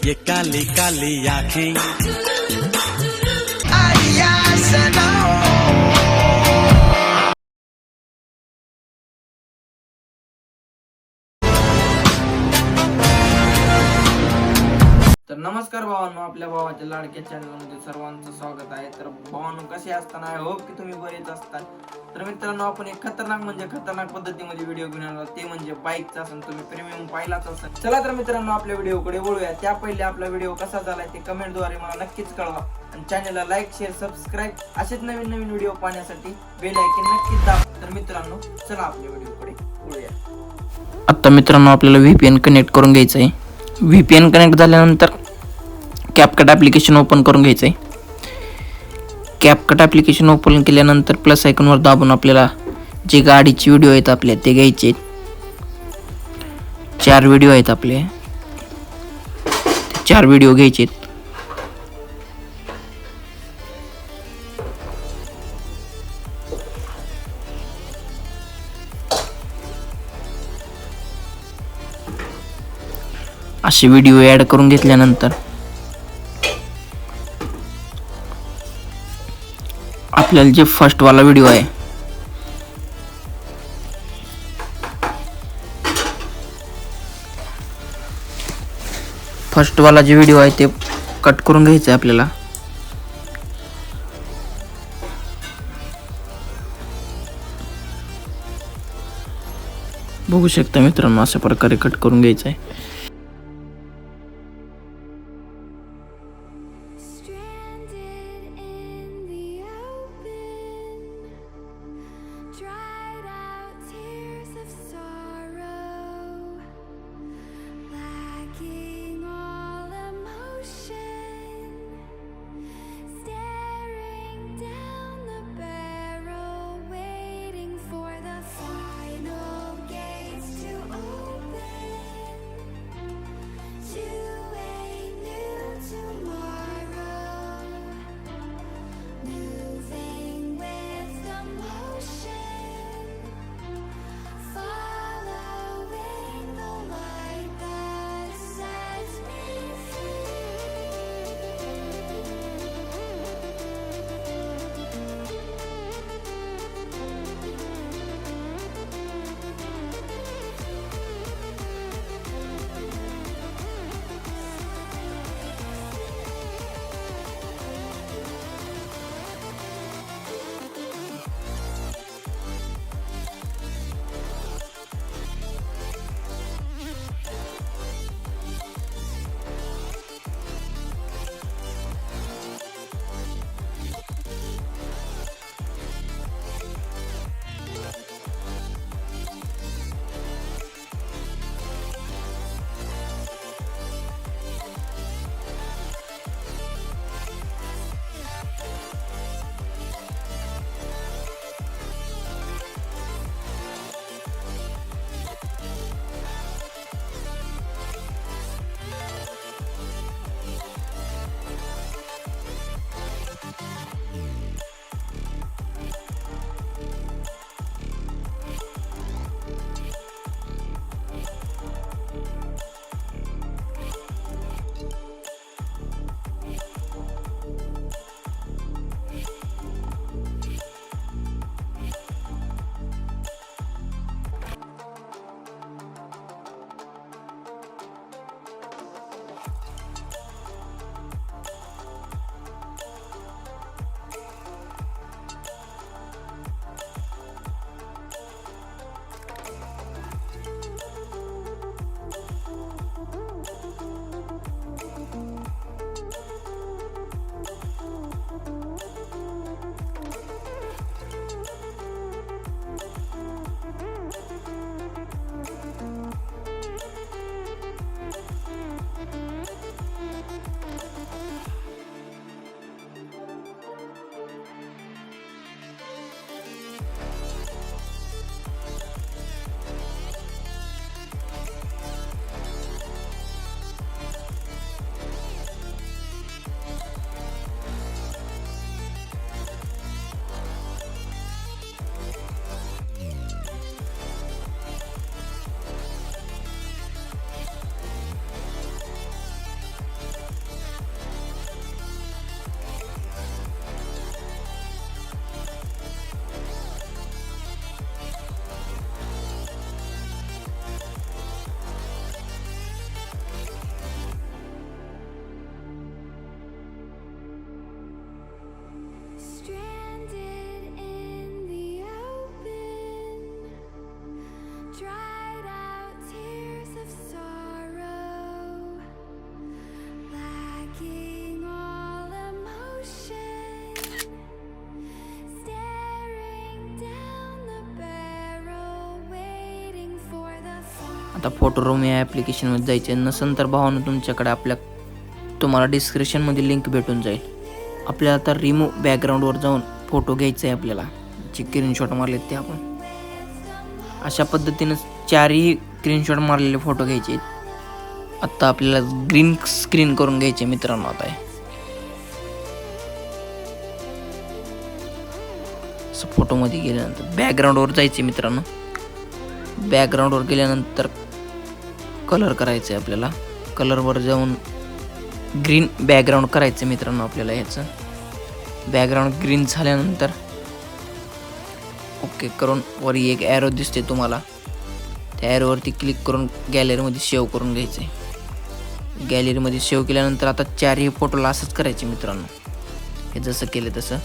ये काली काली आँखें। तर नमस्कार भावांनो, आपल्या भावाच्या लाडक्या चॅनलमध्ये सर्वांचं स्वागत आहे. तर भावांनो, कसे असताना आय होप की तुम्ही बरेच असतात. तर मित्रांनो, आपण एक खतरनाक पद्धतीमध्ये व्हिडिओ घेऊन आलो, ते म्हणजे बाईकचा असेल. तुम्ही प्रीमियम पाहिलाच असेल. चला तर मित्रांनो, आपल्या व्हिडिओकडे वळूया. त्या पहिले आपला व्हिडिओ कसा झालाय ते कमेंटद्वारे मला नक्कीच कळवा आणि चॅनलला लाईक, शेअर, सबस्क्राईब असेच नवीन व्हिडिओ पाहण्यासाठी बेल आयकॉन नक्कीच दाबा. तर मित्रांनो, चला आपल्या व्हिडिओकडे वळूया. आता मित्रांनो, आपल्याला VPN कनेक्ट करून घ्यायचं आहे. VPN कनेक्ट झाल्यानंतर कॅपकट ॲप्लिकेशन ओपन करून घ्यायचं आहे. कॅपकट ॲप्लिकेशन ओपन केल्यानंतर प्लस आयकॉनवर दाबून आपल्याला जे गाडीचे व्हिडिओ आहेत आपले ते घ्यायचे. 4 व्हिडिओ आहेत आपले, 4 व्हिडिओ घ्यायचे. असे व्हिडिओ ॲड करून घेतल्यानंतर आपल्याला जे फर्स्टवाला व्हिडिओ आहे जे व्हिडिओ आहे ते कट करून घ्यायचं आहे आपल्याला. बघू शकता मित्रांनो, अशा प्रकारे कट करून घ्यायचं आहे. आता फोटोरूम या ॲप्लिकेशनमध्ये जायचे नसेल तर भावानं तुमच्याकडे तुम्हाला डिस्क्रिप्शनमध्ये लिंक भेटून जाईल. आपल्याला आता रिमूव्ह बॅकग्राऊंडवर जाऊन फोटो घ्यायचा आहे. आपल्याला जे स्क्रीनशॉट मारलेत ते आपण अशा पद्धतीनं 4ही स्क्रीनशॉट मारलेले फोटो घ्यायचे. आता आपल्याला ग्रीन स्क्रीन करून घ्यायचे मित्रांनो. आता फोटोमध्ये गेल्यानंतर बॅकग्राऊंडवर जायचे मित्रांनो. बॅकग्राऊंडवर गेल्यानंतर कलर करायचं आहे आपल्याला. कलरवर जाऊन ग्रीन बॅकग्राऊंड करायचं मित्रांनो आपल्याला. ह्याचं बॅकग्राऊंड ग्रीन झाल्यानंतर ओके करून वर एक ॲरो दिसते तुम्हाला. त्या ॲरोवरती क्लिक करून गॅलरीमध्ये सेव्ह करून घ्यायचे. गॅलरीमध्ये सेव्ह केल्यानंतर आता 4ही फोटोला असंच करायचे मित्रांनो. हे जसं केलं तसं.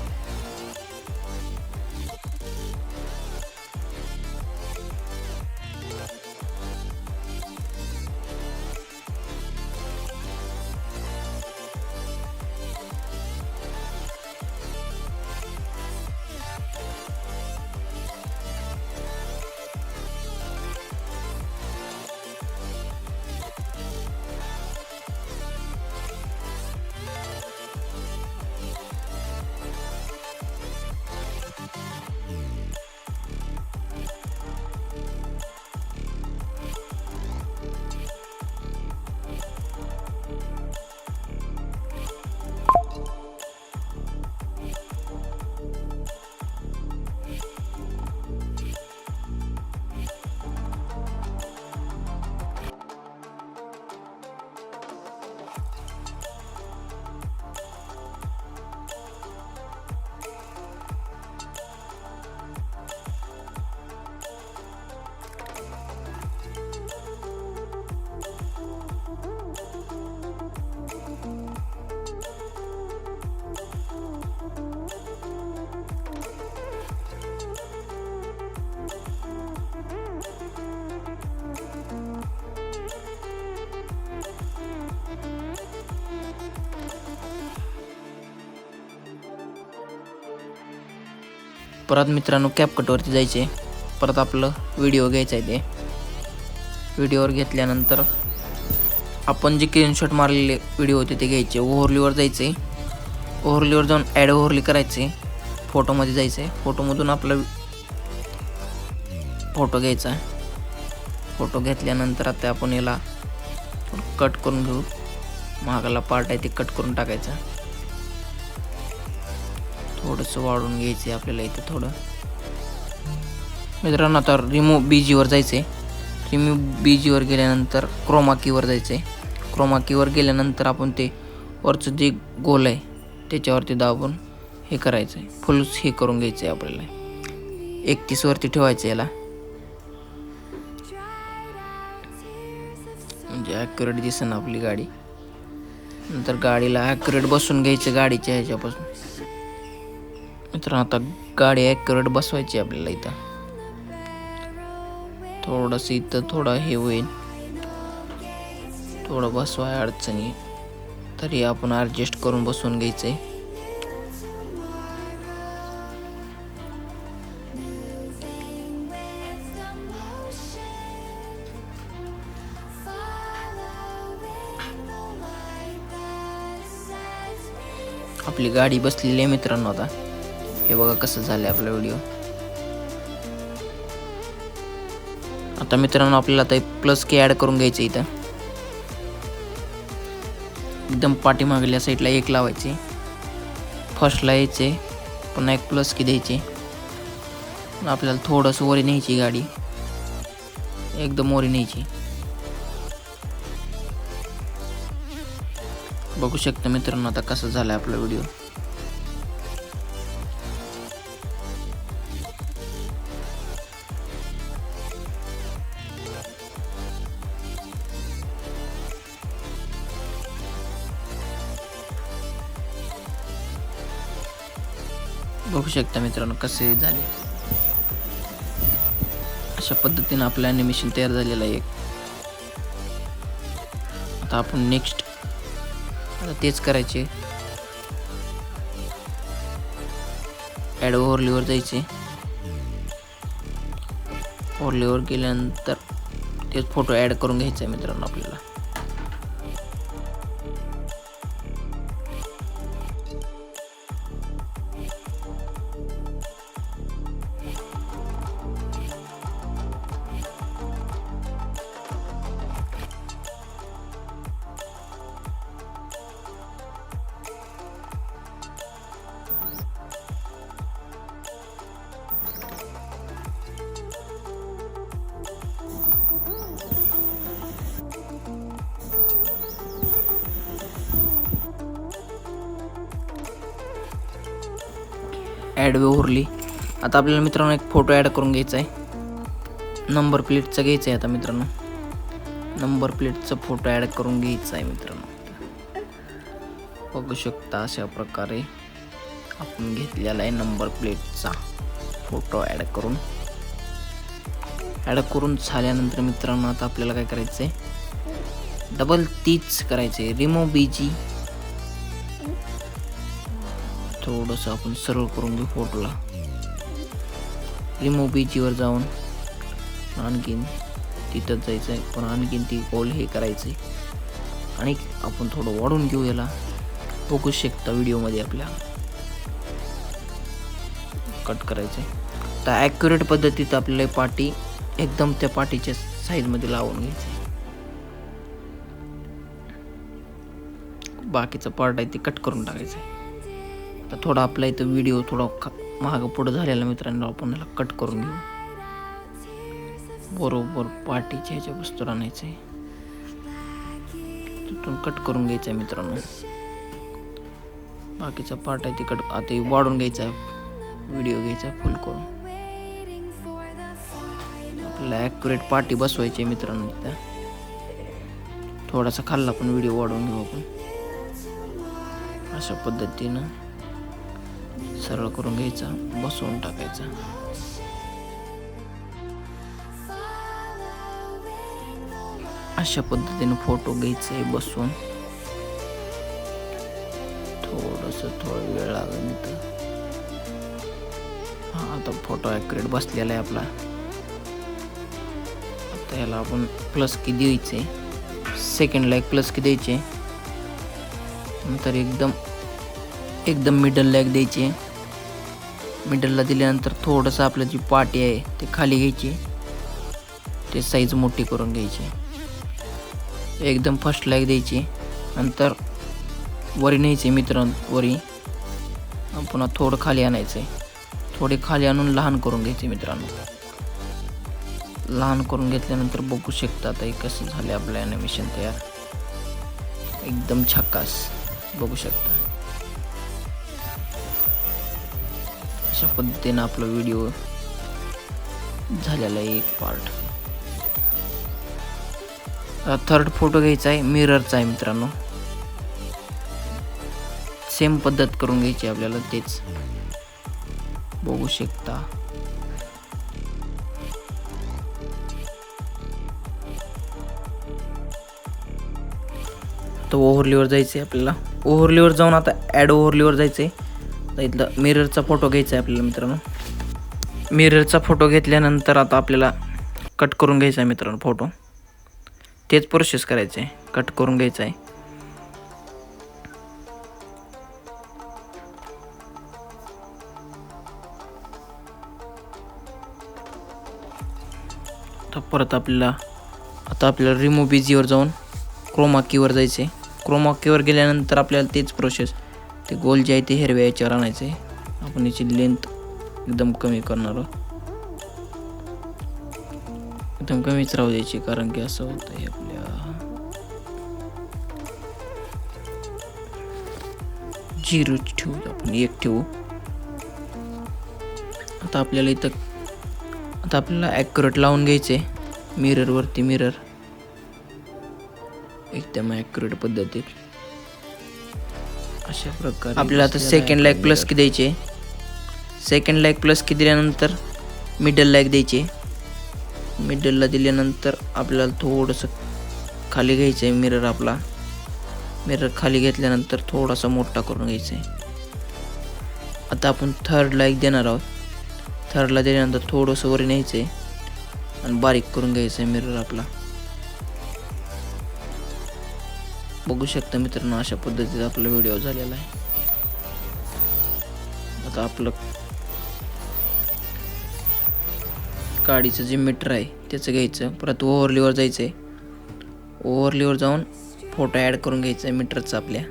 परत मित्रांनो कॅपकटवरती जायचे. परत आपलं व्हिडिओ घ्यायचा आहे. ते व्हिडिओवर घेतल्यानंतर आपण जे स्क्रीनशॉट मारलेले व्हिडिओ होते ते घ्यायचे. ओव्हरलीवर जायचे. ओव्हरलीवर जाऊन ॲड ओव्हरली करायचे. फोटोमध्ये जायचे. फोटोमधून आपला फोटो घ्यायचा. फोटो घेतल्यानंतर आता आपण याला कट करून घेऊ. मागाला पार्ट आहे ते कट करून टाकायचा. थोडंसं वाढून घ्यायचं आपल्याला इथं थोडं. मित्रांनो आता रिमूव्ह बीजीवर जायचे. रिमूव्ह बीजीवर गेल्यानंतर क्रोमा कीवर जायचे. क्रोमा कीवर गेल्यानंतर आपण ते वरचं जे गोल आहे त्याच्यावरती दाबून हे करायचं आहे. फुल हे करून घ्यायचं आहे आपल्याला. 31 वरती ठेवायचं याला. म्हणजे ॲक्युरेट दिसेल आपली गाडी. नंतर गाडीला ॲक्युरेट बसून घ्यायचं गाडीच्या ह्याच्यापासून. मित्रांनो आता गाडी ॲक्युरेट बसवायची आपल्याला. इथं थोडंसं इथं थोडं हे होईल. थोडं बसवाय अडचणी तरी आपण ॲडजस्ट करून बसवून घ्यायचंय. आपली गाडी बसलेली आहे मित्रांनो. आता हे बघा कसं झालंय आपला व्हिडिओ. आता मित्रांनो आपल्याला आता प्लस की ॲड करून घ्यायचं. इथं एकदम पाठीमागल्या साईडला एक लावायची. फर्स्टला यायचे. पुन्हा एक प्लस की द्यायची. आपल्याला थोडंसं वरी न्यायची गाडी. एकदम वरी न्यायची. बघू शकता मित्रांनो आता कसं झालंय आपला व्हिडिओ. बघू शकता मित्रांनो कसे झाले. अशा पद्धतीने आपलं ॲनिमेशन तयार झालेलं आहे. आता आपण नेक्स्ट आता तेच करायचे. ॲड ओव्हरलीवर जायचे. ओव्हरलीवर गेल्यानंतर तेच फोटो ॲड करून घ्यायचा आहे मित्रांनो आपल्याला. Add overly. आता आपल्याला मित्रांनो एक फोटो ॲड करून घ्यायचा आहे. नंबर प्लेटचा घ्यायचा आहे आता मित्रांनो. नंबर प्लेटचा फोटो ॲड करून घ्यायचा आहे मित्रांनो. बघू शकता अशा प्रकारे आपण घेतलेला आहे नंबर प्लेटचा फोटो ॲड करून झाल्यानंतर मित्रांनो आता आपल्याला काय करायचं आहे, डबल तीच करायचं आहे. रिमूव्ह बीजी थोडंसं आपण सरळ करून घेऊ फोटोला. रिमूव्ह बीजीवर जाऊन आणखीन तिथं जायचं आहे, पण आणखीन ती गोल हे करायचं आहे आणि आपण थोडं वाढून घेऊ याला. बघू शकता व्हिडिओमध्ये आपल्या कट करायचं आहे. तर ॲक्युरेट पद्धतीत आपल्याला पाटी एकदम त्या पाटीच्या साईजमध्ये लावून घ्यायचं आहे. बाकीचं पार्ट आहे ते कट करून टाकायचं आहे. तर थोडा आपला इथं व्हिडिओ थोडा मागं पुढं झालेला मित्रांनो, आपण याला कट करून घेऊ. बरोबर पाटीच्या ह्याच्या वस्तूला आणायचं आहे, तिथून कट करून घ्यायचं आहे मित्रांनो. बाकीचा पार्ट आहे तिकड आता वाढून घ्यायचा आहे, व्हिडिओ घ्यायचा फुल करून. आपल्याला ॲक्युरेट पाटी बसवायची आहे मित्रांनो. तिथं थोडासा खाल्ला पण व्हिडिओ वाढवून घेऊ आपण. अशा पद्धतीनं सरळ करून घ्यायचा, बसवून टाकायचा. अशा पद्धतीने फोटो घ्यायचा आहे बसवून. थोडा वेळ लागेल इथं. हा आता फोटो ॲक्युरेट बसलेला आहे आपला. आता याला आपण प्लस की द्यायचे, सेकंडला एक प्लस की द्यायचे, नंतर एकदम मिडलला एक द्यायचे. मिडलला दिल्यानंतर थोडंसं आपलं जी पाटी आहे ते खाली घ्यायची, ते साईज मोठी करून घ्यायची. एकदम फर्स्टला एक द्यायची, नंतर वरी न्यायचे मित्रांनो. वरी पुन्हा थोडं खाली आणायचं आहे, थोडे खाली आणून लहान करून घ्यायचे मित्रांनो. लहान करून घेतल्यानंतर बघू शकता आता कसं झालं आपलं ॲनिमेशन तयार. एकदम झकास बघू शकता. अशा पद्धतीने आपला व्हिडिओ झालेला आहे एक पार्ट. थर्ड फोटो घ्यायचा आहे, मिररचा आहे मित्रांनो. सेम पद्धत करून घ्यायची आपल्याला, तेच बघू शकता. तर ओव्हरलीवर जायचं आहे आपल्याला. ओव्हरलीवर जाऊन आता ॲड ओव्हरलीवर जायचं आहे. तर इथलं मिररचा फोटो घ्यायचा आहे आपल्याला मित्रांनो. मिररचा फोटो घेतल्यानंतर आता आपल्याला कट करून घ्यायचा आहे मित्रांनो फोटो. तेच प्रोसेस करायचं आहे, कट करून घ्यायचं आहे. तर परत आपल्याला रिमूव्ह बीजीवर जाऊन क्रोमा कीवर जायचं आहे. क्रोमा कीवर गेल्यानंतर आपल्याला तेच प्रोसेस, ते गोल जे आहे ते हिरव्या याच्यावर आणायचं आहे. आपण याची लेंथ एकदम कमी करणार आहोत, एकदम कमीच राहू द्यायची, कारण की असं होतं आहे आपल्या 0 ठेवू, आपण 1 ठेवू. आता आपल्याला ॲक्युरेट लावून घ्यायचे मिररवरती. मिरर एकदम ॲक्युरेट पद्धतीत अशा प्रकारे आपल्याला आता सेकंडला एक प्लस की द्यायचे. सेकंडला एक प्लस की दिल्यानंतर मिडलला एक द्यायचे. मिडलला दिल्यानंतर आपल्याला थोडंसं खाली घ्यायचं आहे मिरर आपला. मिरर खाली घेतल्यानंतर थोडासा मोठा करून घ्यायचा आहे. आता आपण थर्डला एक देणार आहोत. थर्डला दिल्यानंतर थोडंसं वर न्यायचं आहे आणि बारीक करून घ्यायचं आहे मिरर आपला. बघू शकता मित्रांनो, अशा पद्धतीचा आपला व्हिडिओ झालेला आहे. आता आपलं गाडीचं जे मीटर आहे त्याचं घ्यायचं, परत ओव्हरलीवर जायचं आहे. ओव्हरलीवर जाऊन फोटो ॲड करून घ्यायचा आहे मीटरचा. आपल्या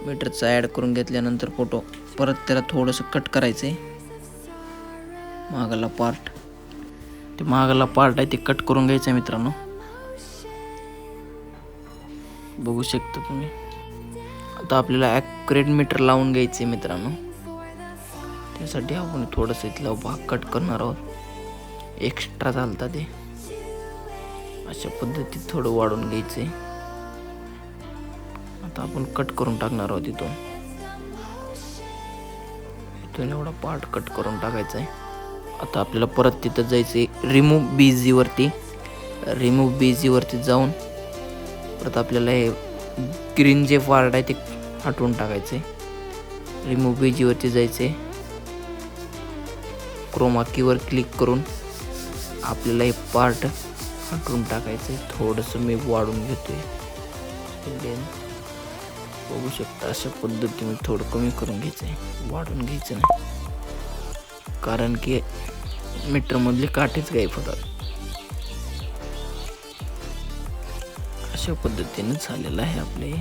मीटरचा ॲड करून घेतल्यानंतर फोटो परत त्याला थोडंसं कट करायचं आहे. मागाला पार्ट आहे ते कट करून घ्यायचं आहे मित्रांनो. बघू शकता तुम्ही. आता आपल्याला ॲक्युरेट मीटर लावून घ्यायचं आहे मित्रांनो. त्यासाठी आपण थोडंसं इथला भाग कट करणार आहोत. एक्स्ट्रा चालतं ते. अशा पद्धतीत थोडं वाढून घ्यायचं आहे. आता आपण कट करून टाकणार आहोत. इथून एवढा पार्ट कट करून टाकायचा आहे. आता आपल्याला परत तिथं जायचं आहे रिमूव्ह बीजी वरती जाऊन परत आपल्याला हे ग्रीन जे पार्ट आहे ते हटवून टाकायचं आहे. रिमूव्ह बीजी वरती जायचं आहे. क्रोमा कीवर क्लिक करून आपल्याला हे पार्ट हटवून टाकायचं आहे. थोडंसं मी वाढून घेतोय. बघू शकता अशा पद्धतीने थोडं कमी करून घ्यायचं आहे, वाढून घ्यायचं नाही, कारण की मीटरमधले काठेच गायब होतात. अशा पद्धतीने झालेलं आहे आपले.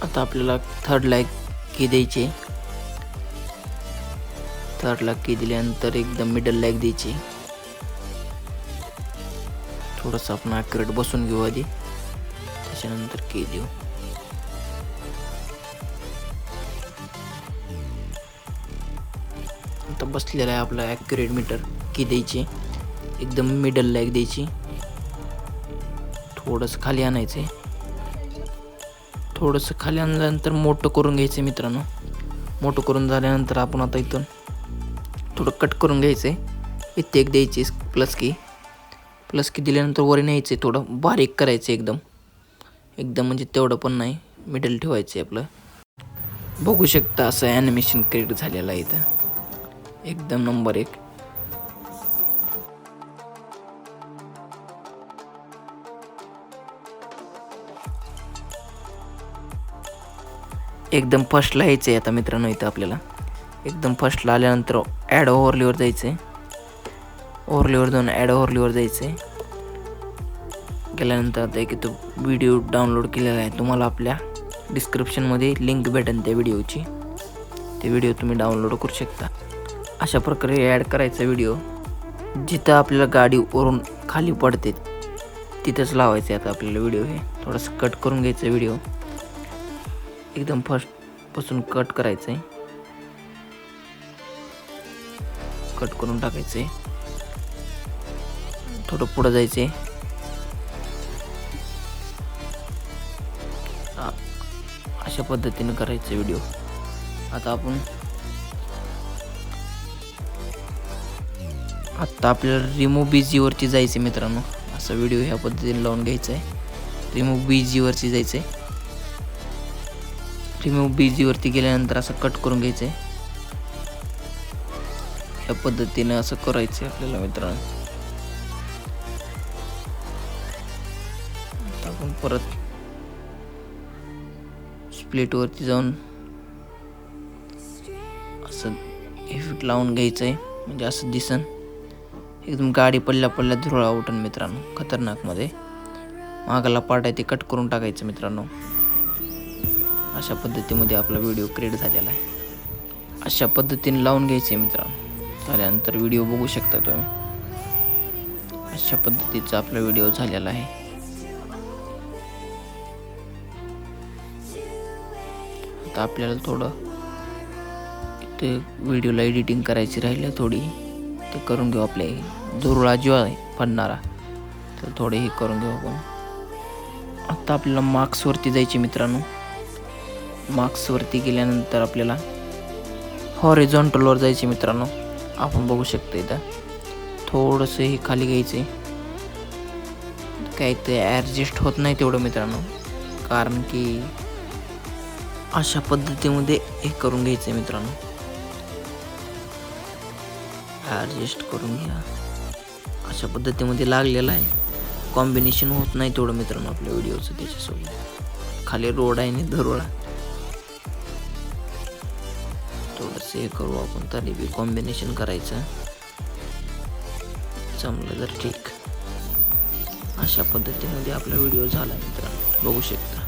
आता आपल्याला थर्डला की द्यायची. थर्डला की दिल्यानंतर एकदम मिडलला एक द्यायची. थोडंसं आपण ॲक्युरेट बसून घेऊ आधी, त्याच्यानंतर की देऊ. आता बसलेला आहे आपला ॲक्युरेट मीटर. की द्यायची एकदम मिडलला एक द्यायची. थोडंसं खाली आणायचं. थोडंसं खाली आणल्यानंतर मोठं करून घ्यायचं मित्रांनो. मोठं करून झाल्यानंतर आपण आता इथून थोडं कट करून घ्यायचं. इथे एक द्यायची प्लस की दिल्यानंतर वर न्यायचं. थोडं बारीक करायचं एकदम म्हणजे तेवढं पण नाही, मिडल ठेवायचं आपलं. बघू शकता असं ॲनिमेशन क्रिएट झालेलं आहे इथं, एकदम नंबर 1. एकदम फर्स्टला यायचं आहे आता मित्रांनो. इथं आपल्याला एकदम फर्स्टला आल्यानंतर ॲड ओव्हरलीवर जायचं आहे. ओव्हरलीवर जाऊन ॲड ओव्हरलीवर जायचं आहे. गेल्यानंतर आता एक तो व्हिडिओ डाउनलोड केलेला आहे. तुम्हाला आपल्या डिस्क्रिप्शनमध्ये लिंक भेटेल त्या व्हिडिओची. ते व्हिडिओ तुम्ही डाउनलोड करू शकता. अशा प्रकारे ॲड करायचा व्हिडिओ. जिथं आपल्याला गाडी वरून खाली पडते तिथंच लावायचं आहे आता आपल्याला व्हिडिओ. हे थोडंसं कट करून घ्यायचं व्हिडिओ. एकदम फर्स्टपासून कट करायचं आहे. कट करून टाकायचं आहे. थोडं पुढं जायचं आहे. अशा पद्धतीने करायचं व्हिडिओ. आता आपल्याला रिमूव्ह बीजीवरती जायचं मित्रांनो. असा व्हिडिओ ह्या पद्धतीने लावून घ्यायचा आहे. रिमूव्ह बीजीवरती जायचं आहे. रिमूव्ह बीजीवरती गेल्यानंतर असं कट करून घ्यायचं आहे. ह्या पद्धतीने असं करायचं आहे आपल्याला मित्रांनो. आता आपण परत स्प्लिटवरती जाऊन असं इफेक्ट लावून घ्यायचं आहे, म्हणजे असं दिसन. एकदम गाडी पडल्या धुरळा उठून मित्रांनो, खतरनाकमध्ये. मागाला पार्ट आहे ते कट करून टाकायचं मित्रांनो. अशा पद्धतीमध्ये आपला व्हिडिओ क्रिएट झालेला आहे. अशा पद्धतीने लावून घ्यायचे मित्रांनो. झाल्यानंतर व्हिडिओ बघू शकता तुम्ही. अशा पद्धतीचा आपला व्हिडिओ झालेला आहे. आता आपल्याला थोडं इथे व्हिडिओला एडिटिंग करायची राहिली थोडी, ते करून घेऊ. आपले धुरळा जो आहे पडणारा तर थोडे हे करून घेऊ आपण. आता आपल्याला मार्क्सवरती जायचे मित्रांनो. मार्क्सवरती गेल्यानंतर आपल्याला हॉरिझॉन्टलवर जायचे मित्रांनो. आपण बघू शकतो इथं थोडंसं हे खाली घ्यायचे. काही ते ॲडजस्ट होत नाही तेवढं मित्रांनो, कारण की अशा पद्धतीमध्ये हे करून घ्यायचं आहे मित्रांनो. ॲडजस्ट करून घ्या. अशा पद्धतीमध्ये लागलेला आहे. कॉम्बिनेशन होत नाही तेवढं मित्रांनो आपल्या व्हिडिओचं त्याच्यासोबत. खाली रोड आहे आणि दरोडा थोडंसं हे करू आपण. तरी बी कॉम्बिनेशन करायचं. जमलं तर ठीक. अशा पद्धतीमध्ये आपला व्हिडिओ झाला मित्रांनो, बघू शकता.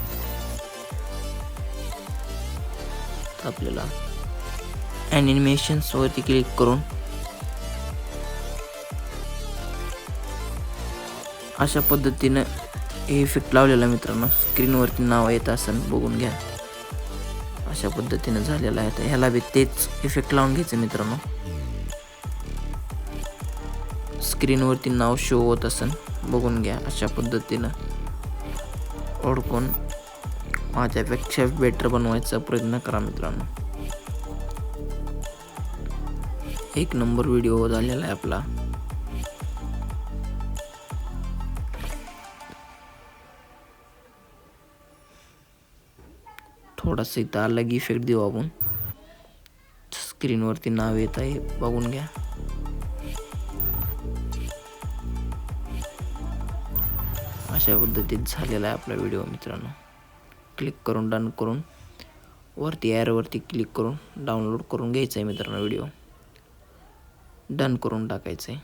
तर आपल्याला ॲनिमेशन्स वरती क्लिक करून अशा पद्धतीनं इफेक्ट लावलेला मित्रांनो. स्क्रीनवरती नाव येत असेल बघून घ्या. अशा पद्धतीनं झालेला आहे. तर ह्याला बी तेच इफेक्ट लावून घ्यायचं मित्रांनो. स्क्रीनवरती नाव शो होत असेल बघून घ्या. अशा पद्धतीनं ओळखून माझ्यापेक्षा बेटर बनवायचा प्रयत्न करा मित्रांनो. एक नंबर व्हिडिओ झालेला आहे आपला. थोडासा इथं अलग इफेक्ट देऊ आपण. स्क्रीनवरती नाव येत आहे बघून घ्या. अशा पद्धतीत झालेला आहे आपला व्हिडिओ मित्रांनो. क्लिक करून डन करून वरती ॲरोवरती क्लिक करून डाउनलोड करून घ्यायचं आहे मित्रांनो. व्हिडिओ डन करून टाकायचं आहे.